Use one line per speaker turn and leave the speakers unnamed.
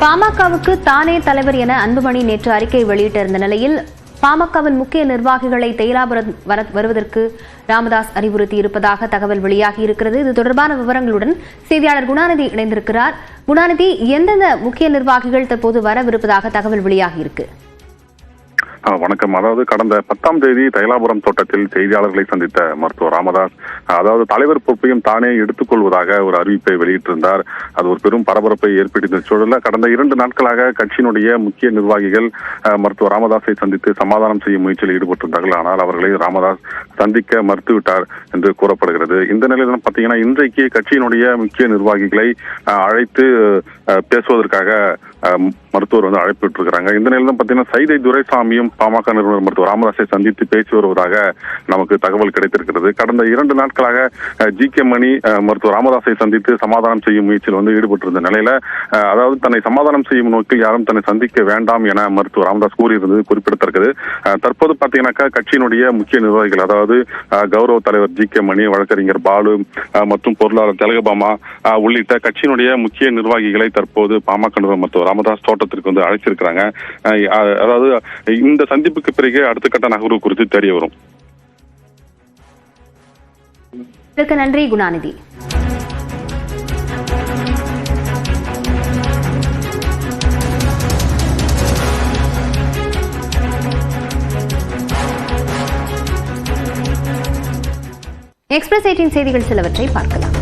பாமகவுக்கு தானே தலைவர் என அன்புமணி நேற்று அறிக்கை வெளியிட்டிருந்த நிலையில் பாமகவின் முக்கிய நிர்வாகிகளை தைலாபுரம் வருவதற்கு ராமதாஸ் அறிவுறுத்தி இருப்பதாக தகவல் வெளியாகியிருக்கிறது. இது தொடர்பான விவரங்களுடன் செய்தியாளர் குணாநிதி இணைந்திருக்கிறார். குணாநிதி, எந்தெந்த முக்கிய நிர்வாகிகள் தற்போது வரவிருப்பதாக தகவல் வெளியாகியிருக்கு?
வணக்கம். அதாவது கடந்த 10ஆம் தேதி தைலாபுரம் தோட்டத்தில் செய்தியாளர்களை சந்தித்த மருத்துவர் ராமதாஸ் தலைவர் பொறுப்பையும் தானே எடுத்துக்கொள்வதாக ஒரு அறிவிப்பை வெளியிட்டிருந்தார். அது ஒரு பெரும் பரபரப்பை ஏற்படுத்திய சூழலில் கடந்த 2 நாட்களாக கட்சியினுடைய முக்கிய நிர்வாகிகள் மருத்துவர் ராமதாஸை சந்தித்து சமாதானம் செய்யும் முயற்சியில் ஈடுபட்டிருந்தார்கள். ஆனால் அவர்களை ராமதாஸ் சந்திக்க மறுத்துவிட்டார் என்று கூறப்படுகிறது. இந்த நிலையில் பார்த்தீங்கன்னா இன்றைக்கு கட்சியினுடைய முக்கிய நிர்வாகிகளை அழைத்து பேசுவதற்காக மருத்துவர் அழைப்பு விட்டிருக்கிறாங்க. இந்த நிலையில் தான் பார்த்தீங்கன்னா சைதை துரைசாமியும் பாமக நிறுவனர் மருத்துவர் ராமதாஸை சந்தித்து பேசி வருவதாக நமக்கு தகவல் கிடைத்திருக்கிறது. கடந்த 2 நாட்களாக ஜி.கே. மணி மருத்துவர் ராமதாஸை சந்தித்து சமாதானம் செய்யும் முயற்சியில் ஈடுபட்டிருந்த நிலையில அதாவது தன்னை சமாதானம் செய்யும் நோக்கில் யாரும் தன்னை சந்திக்க வேண்டாம் என மருத்துவர் ராமதாஸ் கூறியிருந்தது குறிப்பிடத்தக்கது. தற்போது பார்த்தீங்கன்னாக்கா கட்சியினுடைய முக்கிய நிர்வாகிகள் அதாவது கௌரவ தலைவர் ஜி.கே. மணி, வழக்கறிஞர் பாலு மற்றும் பொருளாளர் திலகபாமா உள்ளிட்ட கட்சியினுடைய முக்கிய நிர்வாகிகளை தற்போது பாமக நிறுவனர் மருத்துவர் ராமதாஸ் தோட்டத்திற்கு அழைச்சிருக்கிறாங்க. அதாவது இந்த சந்திப்புக்கு பிறகு அடுத்த கட்ட நகர்வு குறித்து தெரிய வரும்.
நன்றி குணாநிதி. எக்ஸ்பிரஸ் 18 செய்திகள் சிலவற்றை பார்க்கலாம்.